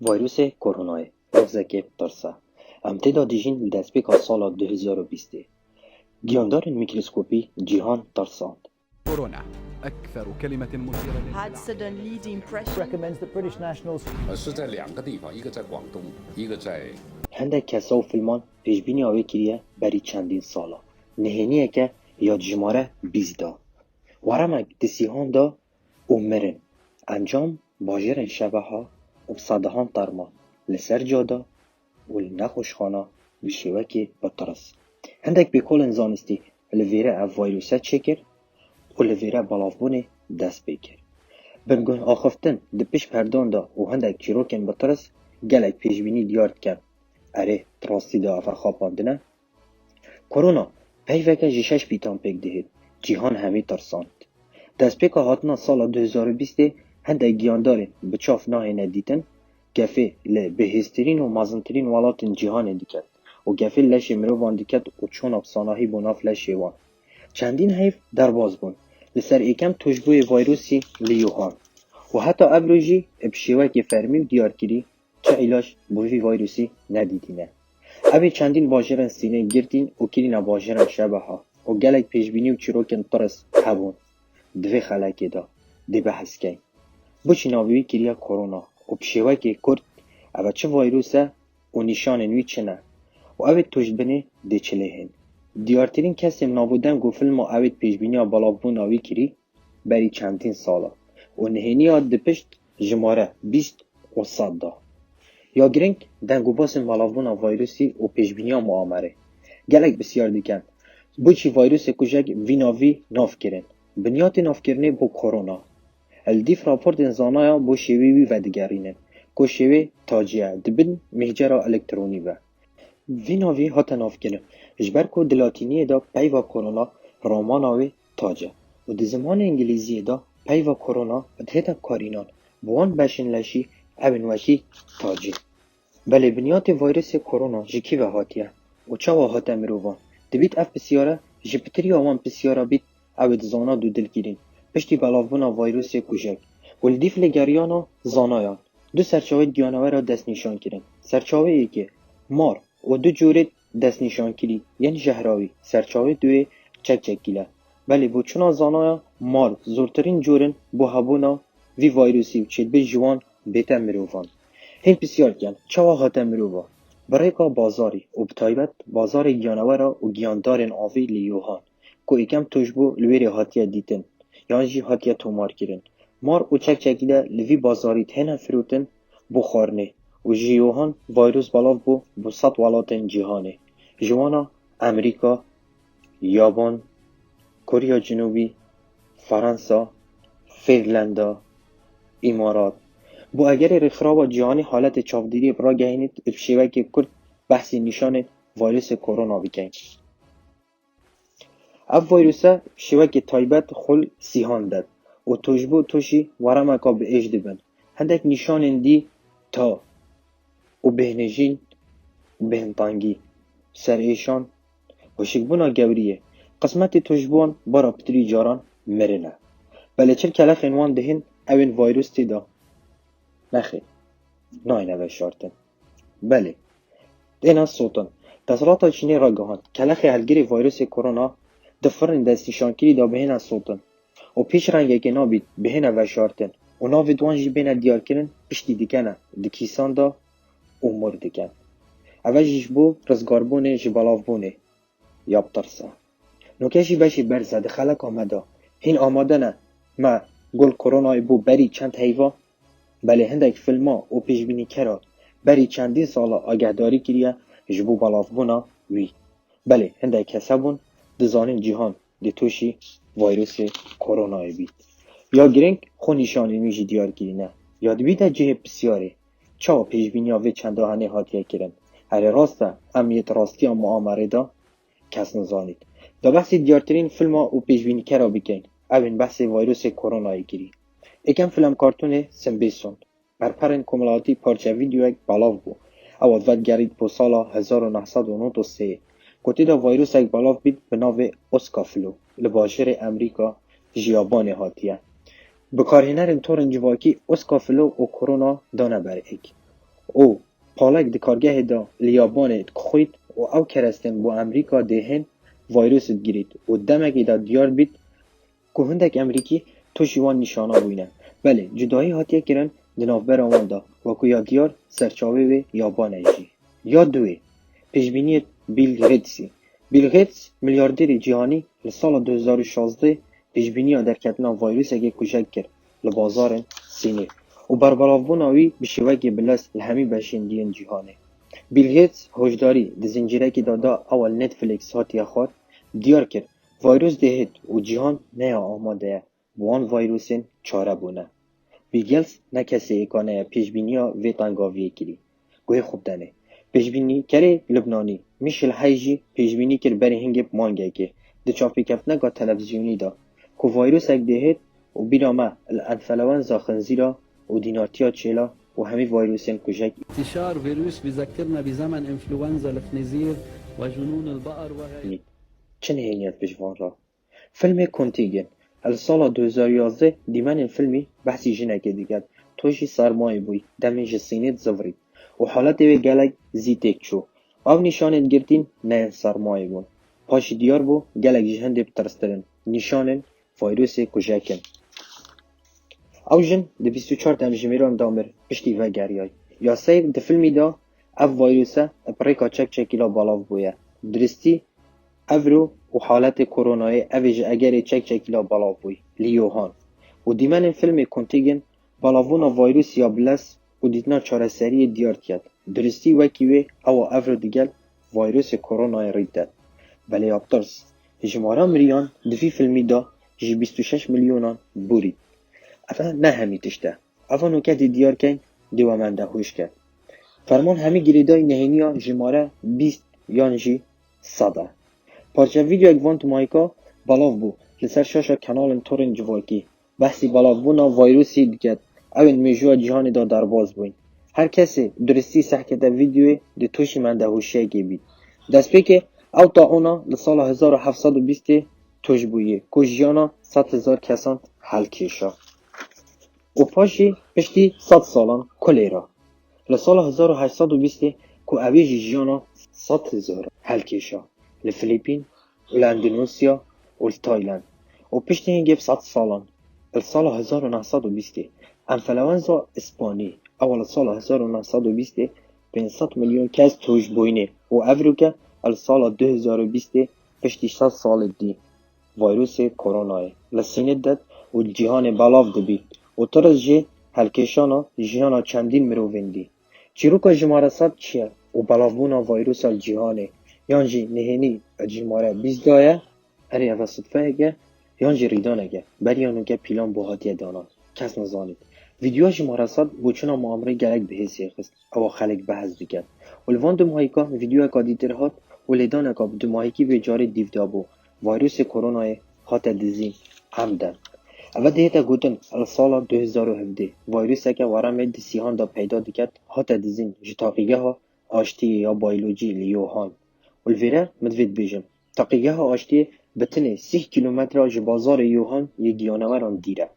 ویروس کرونا روزک ترسا امتداد دیجین دست از سال 2020 گیاندار میکروسکوپی جهان ترساند. كورونا أكثر كلمة مثيرة had suddenly the impression recommends that British nationals 是在两个地方，一个在广东，一个在 هندک کسا و فیلمان پیشبینی آوی کریه بری چندین سالا نهینیه که یا جماره بیزدا ورمک دسیهان دا و مرن انجام باجرن شبه ها و صدهان ترما لسر جادا و لنخوشخانه بشیوه که بطرس هندک بکل انزانستی لویره او ویروسه چکر و لویره بلافبونه دست بکر بنگون آخفتن ده پیش پردان دا و هندک چیروکن بطرس گلک پیشبینی دیارد کن اره تراستی دا افر خواباندنه کرونا پیوکه جیشش بیتان پیک دهید جیهان همی ترساند دست پیک هاتنا سال 2020 هندک گیاندارن بچاف ناه ندیتن گفه لبهسترین و مازنترین ولاتن جیهان دیکت و گفه لش مروان دیکت و چون افسانهی بناف لشیوان چندین حیف در باز بون لسر ایکم تجبوی ویروسی لیوهان و حتی ابروجی بشیوه که فرمی و دیار کری چه علاج بوی ویروسی ندیدینه اوی چندین باجرن سینه گرتین و کرین باجرن شبه ها و گلک پیشبینی و چیروکن ترس هبون دوی خلکی دا دی بحث کن بوچی ناویوی کریا کرونا و بشیوه که کرد اوه چه ویروسه و نشان نوی چه نه و اوی تجبنه دی چله هن دیارترین کسی نابودن گو فیلم اوید پیشبینی ها بلافبون آوی کری بری چندین سالا و نهینی ها دی پشت جماره 20 و 100 دا یا گرنگ دنگو باسن بلافبون ها ویروسی و پیشبینی ها معامره گلک بسیار دیکن بوچی ویروس کجک ویناوی ناف کرن بنیات ناف کرنه بو کرونا الدیف راپورت انزانایا بو شویوی و دگرینن کو شوی تاجیه دبن مهجر الکترونی و ویناوی هات ناف کرن اجبر کو دلاتینی دا پیوا کرونا روماناوی تاجه و دی زمان انگلیزی دا پیوا کرونا ادهتا کارینان بوان بشن لشی اوین وکی تاجی بله بنیات ویروس کرونا جکی و هاتیه و چا و هاته مروان دبیت اف بسیاره جپتری آوان بسیاره بیت اوید زانا دو دل گیرین پشتی بلافبونا ویروس کجک ولدیف لگریانا زانایان دو سرچاوه دیانوه را دست نشان کرن سرچاوه ای که مار و دو جورت دست نشان کری یعنی جهراوی سرچاوه دوی چک چک گیله بله بو چونا زانایا مار زورترین جورن بو هبونا وی ویروسی و چید به جوان بیت مروان هین بسیار کن چوا هاته مروان برای که بازاری و بتایبت بازار گیانوه را و گیاندارن آوی لیوهان که ایکم توجبو لویر هاتیه دیتن یعنی جی هاتیه تومار کرن مار و چک چکیده لوی بازاری تهنه فروتن بخارنه و جیوهان ویروس بلاف بو 100 ولاتن جهانه جوانا امریکا یابان کره جنوبی فرانسه فنلندا امارات بو اگر رخراب جهانی حالت چاودیری برا گهینید افشیوه که کرد بحثی نشان ویروس کرونا بکن اف ویروسه شیوه که تایبت خل سیهان داد و توجبو توشی ورمکا به اجد بن هندک نشان دی تا و بهنجین بهنتانگی سر ایشان و شکبونا گوریه قسمت توجبوان برا پتری جاران مرنه بله چر کلخ انوان دهین اوین ویروس تی دا نخیر ناینه و شارتن بله دینا سوتن تصرات چینی را گهاند کلخ هلگیری ویروس کرونا دفرن دست نشانگیری دا بهین سوتن و پیش رنگه که نابید بهین و شارتن و ناوی دوانجی بین دیار کرن پشتی دیکنه دکیسان دا امور دیکن اوه جیشبو رزگاربونه جبالافبونه یاب ترسه نوکشی بشی برزه ده خلق آمده هین آماده نه ما گل کرونای بو بری چند حیوه بله هندک فیلما و پیشبینی کرا بری چندین سالا آگهداری کریه جبو بلافبونا وی بله هندک حسابون دزانین جهان دی توشی ویروس کرونای بید یا گرنگ خو نشانی میجی دیار گیرینه یا دبیده جه بسیاره چا پیشبینی ها وی چند هنه هاتیه کرن هر راسته امیت راستی ها معامره دا کس نزانید دا بحثی دیارترین فیلم ها و پیشبینی کرا بکن اوین بحث ویروس کرونای گیری اکم فیلم کارتون سمبیسون پرپرن کملاتی پارچه ویدیو یک بلاو بو او ادوید گرید پو سالا 1993 کتی دا ویروس یک بلاو بید به ناو اسکافلو لباشر امریکا جیابان هاتیه بکارهنرن تورن جواکی اسکافلو و کرونا دانه بر ایک او پالک د کارگه دا لیابان خوید و او کرستن با امریکا دهن ویروس گیرید و دمکی دا دیار بید که هندک امریکی تو شیوان نشانه بوینه. بله جدایی هاتیه کرن دنافبر آمان دا و که یا دیار سرچاوه و یابان ایجی. یا دوی پیشبینی بیل غیتسی. بیل غیتس میلیاردر جهانی لسال 2016 پیشبینی ها در کتنا ویروس اگه کشک کرد لبازار سینه و بربلاوون آوی بشیوه بلس لهمی بشندین جهانه. بیل غیتس هشداری د زنجیره که دادا اول نتفلیکس هاتی خواد دیار کرد ویروس دهید و جهان نه آماده وان ویروسین چاره بونه. بیل غیتس نه کسی اکانه پیشبینی ها وی تنگاویه کری. گوه خوب دنه. پیشبینی کری لبنانی میشل حیجی پیشبینی کر بری هنگی مانگه که ده چاپی کفتنه گا تلویزیونی دا که ویروس اک دهید و بیرامه الانفلوانزا خنزیرا و دینارتیا چیلا و همی ویروسین کجک انتشار فيروس بيذكرنا بزمن انفلونزا الخنزير وجنون البقر وغيره. چه نهینیت بجوان را فیلم کنتیگن السال 2011 دیمن فیلمی بحثی جنه که دیگر توشی سرمایه بوی دمیج سینید زورید و حالت وی گلک زیتک چو او نشانت گرتین نه سرمایه بون پاش دیار بو گلک جهنده بترسترن نشانن ویروس کجکن او جن ده 24 دمجمیران دامر پشتی و گریای یا سیر ده فیلمی دا او ویروسه اپریکا چکیلا بالاو بویه درستی افرو و حالت کرونای اویج اگر چکیلا بالاو بوی لیوهان و دیمن فیلم کنتیگن بالاوون ویروس یا بلس و دیدنا چاره سری دیار کرد درستی وکیوه او افرو دیگل ویروس کرونای ریدد بله ابترس جمارا مریان دفی فیلمی دا جی 26 میلیونان بورید افا نه همی تشته افا نوکت دیار کن دیوامنده هوش کرد فرمان همی گریدای نهینی ها جماره 20 یان جی صده پارچه ویدیو اگوان تو مایکا بالاو بو لسر شاشا کنال تورن جواکی بحثی بالاو بونا ویروسی دیگد اوین میجوع جهان دا درباز بوین هر کسی درستی سحکت ویدیوی دی توشی منده هوشیه گی بید دست پی که او تا اونا لسال 1720 توش بویه کجیانا 100,000 کسان حل کشا و پاشی پشتی 100 سالان کلیرا لسال 1820 که اویج جیانا 100,000 حل کشا لفلیپین و اندونزیا و تایلند و پشتی هنگیب 100 سالان السال 1920 انفلوانزا اسپانی اول سال 1920 500 میلیون کس توش بوینه و افریقا السال 2020 پشتی 100 سال دی ویروس کرونای لسینه داد و جهان بالاو دبی و طرز جه هلکشانا جهانا چندین مروویندی چیروکا جماره صد چیه و بالاوونا ویروس الجهانه یانجی نهینی جماره 20 دایه اری اوه صدفه اگه یانجی ریدان اگه بریانو که پیلان بوهاتیه دانان کس نزانید ویدیو جماره صد بوچنا معامره گلک به حسی خست او خلق بحث بکن و لوان دو ماهیکا ویدیو اکا دیتر هات و لیدان اکا دو ماهیکی به جاره دیودابو ویروس کرونای هات دزین عمدن اوه دیتا گوتن السال 2017 ویروس اکا ورمه دسیهان دا پیدا دکت هات دزین جتاقیگه ها آشتی یا بایولوژی لیوهان والفيرا مدفيد بيجن تقيها آشتی بتنه 6 کیلومتر آج بازار یوهان یگیانوران دیره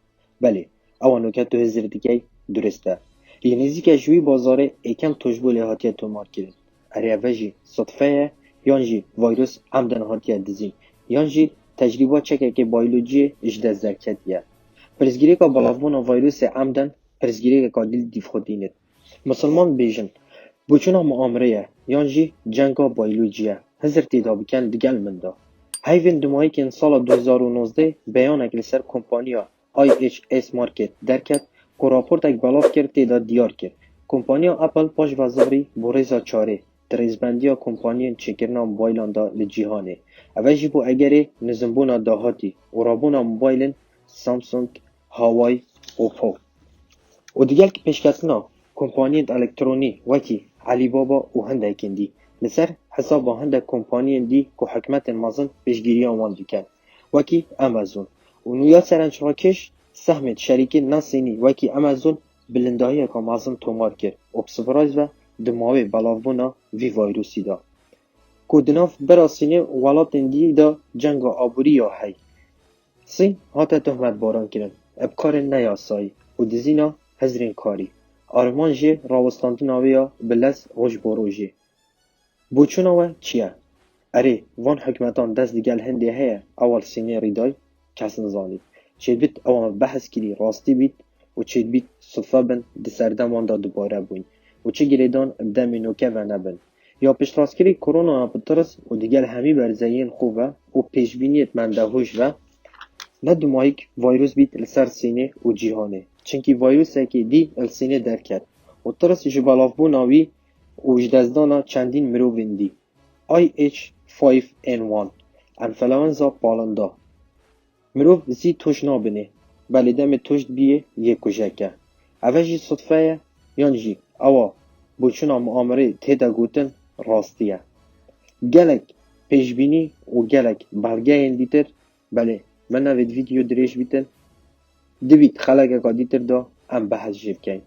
بله او نوکت تو هزر دیگه درسته یه نزدیک جوی بازار ایکم توجبو لحاتیه تومار کرد اره اوجی صدفه یانجی ویروس عمدن هاتیه دزین یانجی تجربه چکه که بایولوژی اجده زرکتیه پرزگیری که بلافون ویروس عمدن پرزگیری که دیل دیف خود دینید مسلمان بیجن بوچونا معامره یانجی جنگا بایولوژیه هزر تیدا بکن دیگل من دا هیوین دمایی که سال 2019 بیان اگل سر کمپانیا IHS مارکت درکت که راپورت اگ بلاف کرد تیدا دیار کرد کمپانیا اپل پاش وزغری بوریزا چاره تریزبندیا کمپانیا چکرنا موبایلان دا لجیهانه اوشی بو اگره نزنبونا داهاتی و رابونا موبایلن سامسونگ هاوای اوپو و دیگر که پیشکتنا کمپانی الکترونی وکی علی بابا و هنده کندی لسر حساب هنده کمپانی دی که حکمت مازن پیشگیری آمان دیکن وکی امازون و نویا سرنج راکش سهمت شریک ناسینی وکی امازون بلندهی که مازن تومار کرد اپسپرایز و دماوی بلاوبونا وی ویروسی دا که دناف براسینه ولاتن دی دا جنگ آبوری یا هی سین هاته تهمت باران کرن ابکار نیاسایی و دزینا هزرین کاری آرمان جی راوستانتی ناویا بلس روش بروجی. بوچونا و چیه؟ اره وان حکمتان دست دیگل هنده هیا اول سینه ریدای کس نزانی. چید بیت اوام بحث کری راستی بیت و چید بیت صفه بن دسردمان دا دوباره بوین و چه گریدان بدمی نوکه و نبن. یا پشتراسکری کرونا پترس و دیگر همی برزیین خوبه و پیشبینیت مندهوش و نه دومایک ویروس بیت لسر سینه و جیهانه چنکی ویروس که دی السینه در کرد و ترس جبالاف بو ناوی و جدزدانا چندین مرووین دی IH5N1 انفلوانزا پالندا مروف زی توش نابنه بلی دم توشت بیه یک کجکه اوه جی صدفه یان جی اوا بوچونا معامره تیدا گوتن راستیه گلک پیشبینی و گلک بلگه این دیتر بله من نوید ویدیو دریش بیتن دوید خلقه که دیتر دا ام بحث جیب کن